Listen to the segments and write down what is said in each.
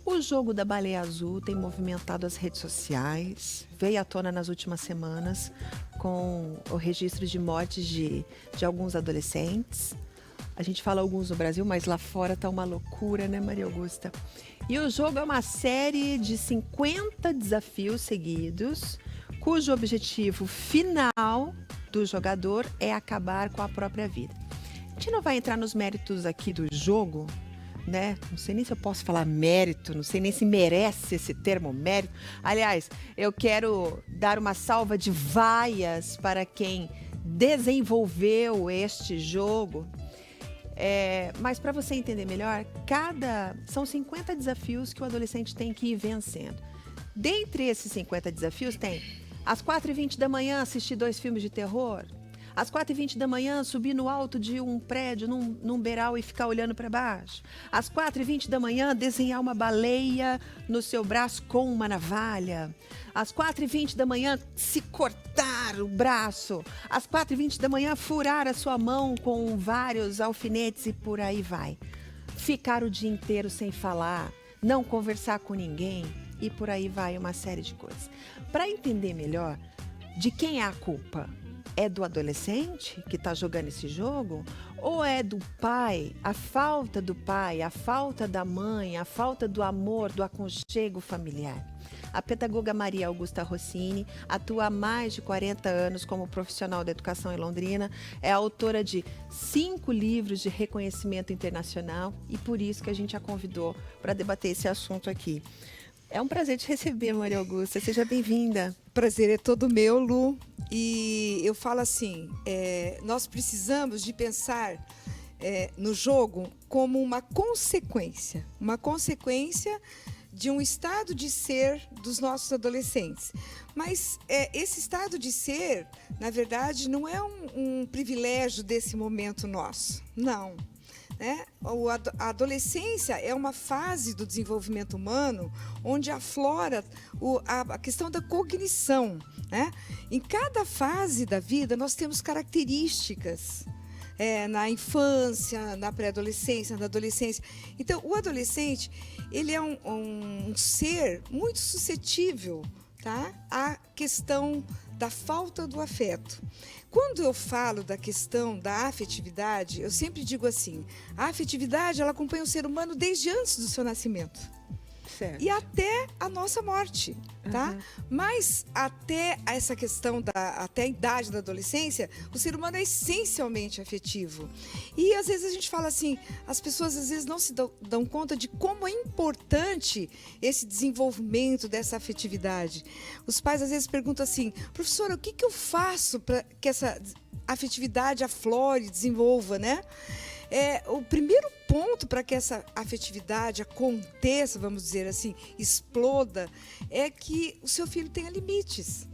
O jogo da baleia azul tem movimentado as redes sociais, veio à tona nas últimas semanas com o registro de mortes de alguns adolescentes. A gente fala alguns no Brasil, mas lá fora tá uma loucura, né, Maria Augusta? E o jogo é uma série de 50 desafios seguidos, cujo objetivo final do jogador é acabar com a própria vida. A gente não vai entrar nos méritos aqui do jogo, né? Não sei nem se eu posso falar mérito, não sei nem se merece esse termo mérito. Aliás, eu quero dar uma salva de vaias para quem desenvolveu este jogo. Mas para você entender melhor, são 50 desafios que o adolescente tem que ir vencendo. Dentre esses 50 desafios tem às 4h20 da manhã assistir 2 filmes de terror, às 4h20 da manhã subir no alto de um prédio, num beiral e ficar olhando para baixo, às 4h20 da manhã desenhar uma baleia no seu braço com uma navalha, às 4h20 da manhã se cortar o braço, às 4h20 da manhã furar a sua mão com vários alfinetes e por aí vai. Ficar o dia inteiro sem falar, não conversar com ninguém e por aí vai uma série de coisas. Para entender melhor de quem é a culpa, é do adolescente que está jogando esse jogo? Ou é do pai, a falta do pai, a falta da mãe, a falta do amor, do aconchego familiar? A pedagoga Maria Augusta Rossini atua há mais de 40 anos como profissional da educação em Londrina, é autora de 5 livros de reconhecimento internacional e por isso que a gente a convidou para debater esse assunto aqui. É um prazer te receber, Maria Augusta. Seja bem-vinda. Prazer é todo meu, Lu. E eu falo assim, nós precisamos de pensar no jogo como uma consequência de um estado de ser dos nossos adolescentes. Mas esse estado de ser, na verdade, não é um privilégio desse momento nosso, não. A adolescência é uma fase do desenvolvimento humano onde aflora a questão da cognição. Em cada fase da vida, nós temos características. Na infância, na pré-adolescência, na adolescência. Então, o adolescente, ele é um ser muito suscetível, tá, à questão da falta do afeto. Quando eu falo da questão da afetividade, eu sempre digo assim, a afetividade, ela acompanha o ser humano desde antes do seu nascimento. Certo. E até a nossa morte, tá? Mas até essa questão até a idade da adolescência, o ser humano é essencialmente afetivo. E às vezes a gente fala assim, as pessoas às vezes não se dão conta de como é importante esse desenvolvimento dessa afetividade. Os pais às vezes perguntam assim, professora, o que eu faço para que essa afetividade aflore, desenvolva, né? O primeiro ponto para que essa afetividade aconteça, vamos dizer assim, exploda, é que o seu filho tenha limites.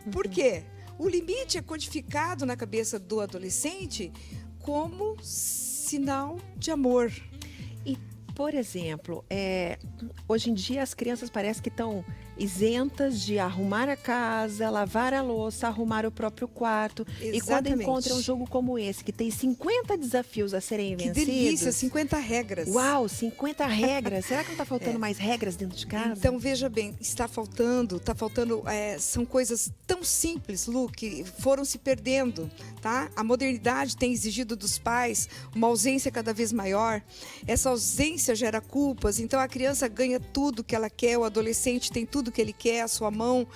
Por quê? O limite é codificado na cabeça do adolescente como sinal de amor. E, por exemplo, hoje em dia as crianças parecem que estão isentas de arrumar a casa, lavar a louça, arrumar o próprio quarto. Exatamente. E quando encontram um jogo como esse, que tem 50 desafios a serem vencidos... Que delícia, 50 regras. Uau, 50 regras. Será que não está faltando mais regras dentro de casa? Então, veja bem, está faltando, são coisas tão simples, Lu, que foram se perdendo, tá? A modernidade tem exigido dos pais uma ausência cada vez maior. Essa ausência gera culpas, então a criança ganha tudo que ela quer, o adolescente tem tudo que ele quer à sua mão.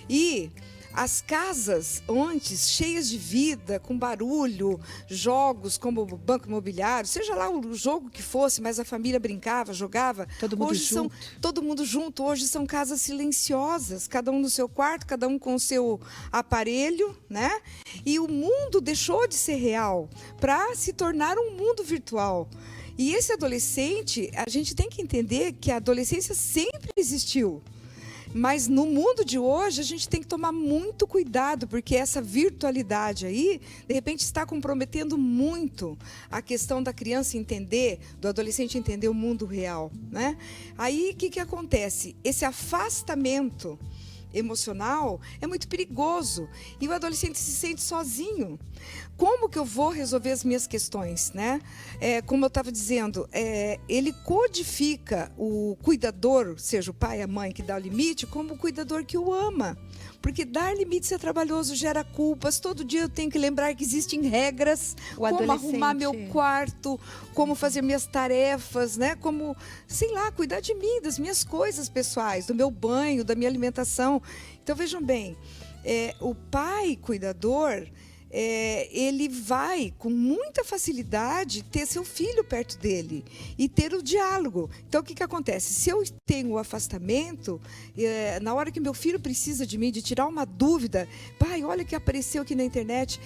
E as casas antes cheias de vida, com barulho, jogos como banco imobiliário, seja lá o jogo que fosse, mas a família brincava, jogava. Todo mundo junto. Todo mundo junto. Hoje são casas silenciosas, cada um no seu quarto, cada um com o seu aparelho, né? E o mundo deixou de ser real para se tornar um mundo virtual. E esse adolescente, a gente tem que entender que a adolescência sempre existiu. Mas no mundo de hoje, a gente tem que tomar muito cuidado, porque essa virtualidade aí, de repente, está comprometendo muito a questão da criança entender, do adolescente entender o mundo real, né? Aí, o que acontece? Esse afastamento emocional é muito perigoso. E o adolescente se sente sozinho. Como que eu vou resolver as minhas questões, né? Como eu estava dizendo, ele codifica o cuidador, seja o pai, a mãe que dá o limite, como o cuidador que o ama. Porque dar limites é trabalhoso, gera culpas. Todo dia eu tenho que lembrar que existem regras. Como arrumar meu quarto, como fazer minhas tarefas, né? Como, sei lá, cuidar de mim, das minhas coisas pessoais, do meu banho, da minha alimentação. Então, vejam bem, o pai cuidador... ele vai com muita facilidade ter seu filho perto dele e ter o diálogo. Então, o que acontece? Se eu tenho o afastamento, na hora que meu filho precisa de mim, de tirar uma dúvida, pai, olha o que apareceu aqui na internet,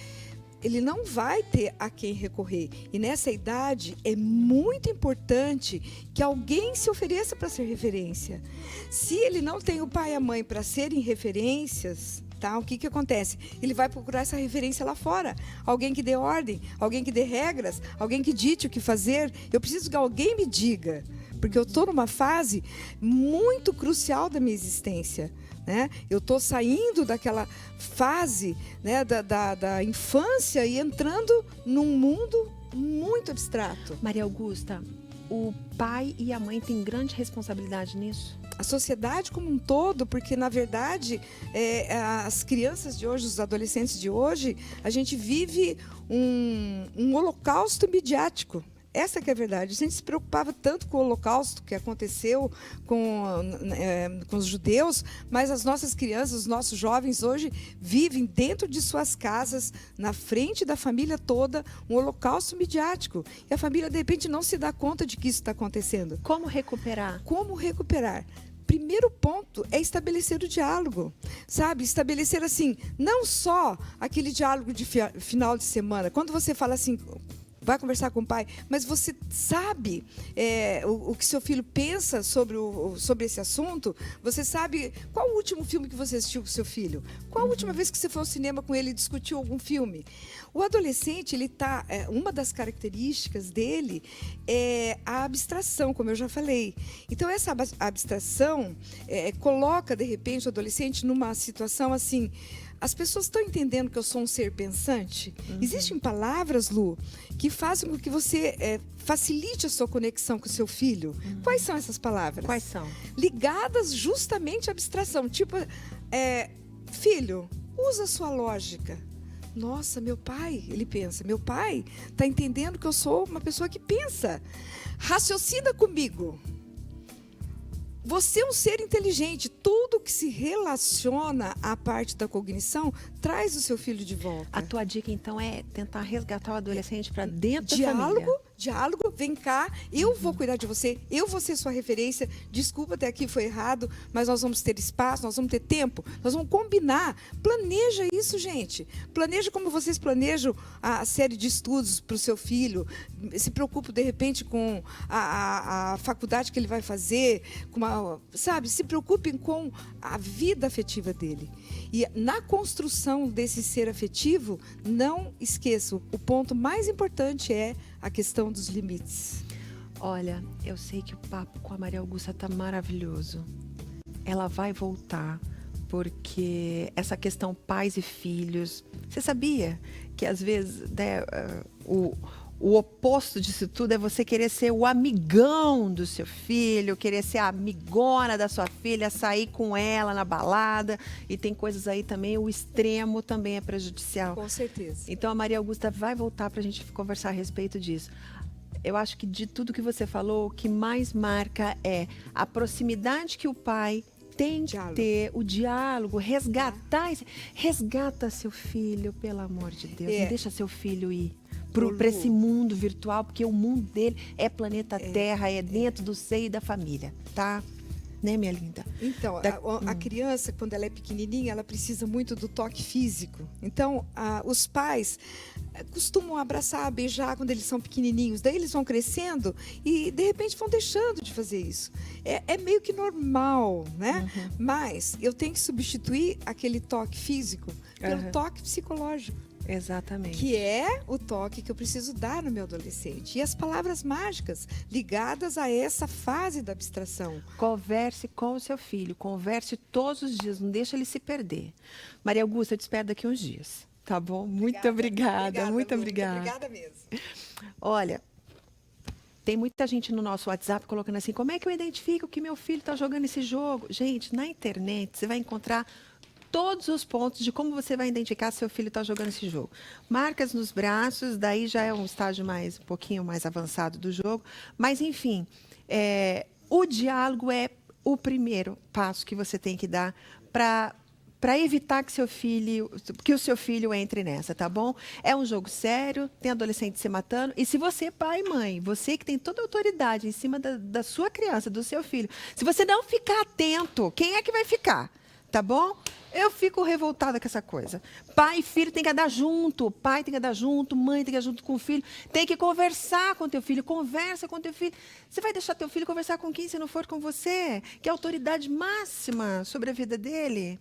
ele não vai ter a quem recorrer. E nessa idade é muito importante que alguém se ofereça para ser referência. Se ele não tem o pai e a mãe para serem referências... Tá? O que acontece? Ele vai procurar essa referência lá fora. Alguém que dê ordem, alguém que dê regras, alguém que dite o que fazer. Eu preciso que alguém me diga, porque eu estou numa fase muito crucial da minha existência. Né? Eu estou saindo daquela fase, né, da infância e entrando num mundo muito abstrato. Maria Augusta, o pai e a mãe têm grande responsabilidade nisso? A sociedade como um todo, porque, na verdade, as crianças de hoje, os adolescentes de hoje, a gente vive um holocausto midiático. Essa que é a verdade. A gente se preocupava tanto com o holocausto que aconteceu com os judeus, mas as nossas crianças, os nossos jovens hoje vivem dentro de suas casas, na frente da família toda, um holocausto midiático. E a família, de repente, não se dá conta de que isso está acontecendo. Como recuperar? Como recuperar? Primeiro ponto é estabelecer o diálogo, sabe? Estabelecer, assim, não só aquele diálogo de final de semana. Quando você fala assim... vai conversar com o pai, mas você sabe o que seu filho pensa sobre esse assunto? Você sabe qual o último filme que você assistiu com seu filho? Qual a última vez que você foi ao cinema com ele e discutiu algum filme? O adolescente, ele uma das características dele é a abstração, como eu já falei. Então, essa abstração coloca, de repente, o adolescente numa situação assim... As pessoas estão entendendo que eu sou um ser pensante? Existem palavras, Lu, que fazem com que você facilite a sua conexão com o seu filho. Quais são essas palavras? Quais são? Ligadas justamente à abstração. Tipo, filho, usa a sua lógica. Nossa, meu pai, ele pensa. Meu pai está entendendo que eu sou uma pessoa que pensa. Raciocina comigo. Você é um ser inteligente. Tudo que se relaciona à parte da cognição traz o seu filho de volta. A tua dica, então, é tentar resgatar o adolescente para dentro da família. Diálogo, vem cá, eu vou cuidar de você, eu vou ser sua referência. Desculpa, até aqui foi errado, mas nós vamos ter espaço, nós vamos ter tempo, nós vamos combinar. Planeja isso, gente. Planeja como vocês planejam a série de estudos para o seu filho. Se preocupe, de repente, com a faculdade que ele vai fazer, sabe? Se preocupem com a vida afetiva dele. E na construção desse ser afetivo, não esqueçam, o ponto mais importante é a questão dos limites. Olha, eu sei que o papo com a Maria Augusta tá maravilhoso. Ela vai voltar, porque essa questão pais e filhos... Você sabia que, às vezes, né, o oposto disso tudo é você querer ser o amigão do seu filho, querer ser a amigona da sua filha, sair com ela na balada. E tem coisas aí também, o extremo também é prejudicial. Com certeza. Então a Maria Augusta vai voltar para a gente conversar a respeito disso. Eu acho que de tudo que você falou, o que mais marca é a proximidade que o pai tem que ter, o diálogo, resgata seu filho, pelo amor de Deus. Não deixa seu filho ir para esse mundo virtual, porque o mundo dele é planeta Terra, é dentro do seio da família, tá? Né, minha linda? Então, a criança, quando ela é pequenininha, ela precisa muito do toque físico. Então, os pais costumam abraçar, beijar quando eles são pequenininhos. Daí eles vão crescendo e, de repente, vão deixando de fazer isso. É meio que normal, né? Mas eu tenho que substituir aquele toque físico pelo toque psicológico. Exatamente. que é o toque que eu preciso dar no meu adolescente. E as palavras mágicas ligadas a essa fase da abstração. Converse com o seu filho, converse todos os dias, não deixa ele se perder. Maria Augusta, eu te espero daqui uns dias, tá bom? Muito obrigada, muito Lu, obrigada. Muito obrigada mesmo. Olha, tem muita gente no nosso WhatsApp colocando assim, como é que eu identifico que meu filho está jogando esse jogo? Gente, na internet você vai encontrar todos os pontos de como você vai identificar se seu filho está jogando esse jogo. Marcas nos braços, daí já é um estágio um pouquinho mais avançado do jogo. Mas, enfim, o diálogo é o primeiro passo que você tem que dar para evitar que o seu filho entre nessa, tá bom? É um jogo sério, tem adolescente se matando. E se você, pai e mãe, você que tem toda a autoridade em cima da sua criança, do seu filho, se você não ficar atento, quem é que vai ficar? Tá bom? Eu fico revoltada com essa coisa. Pai e filho tem que andar junto. Pai tem que andar junto, mãe tem que andar junto com o filho. Tem que conversar com teu filho. Conversa com teu filho. Você vai deixar teu filho conversar com quem se não for com você? Que é a autoridade máxima sobre a vida dele?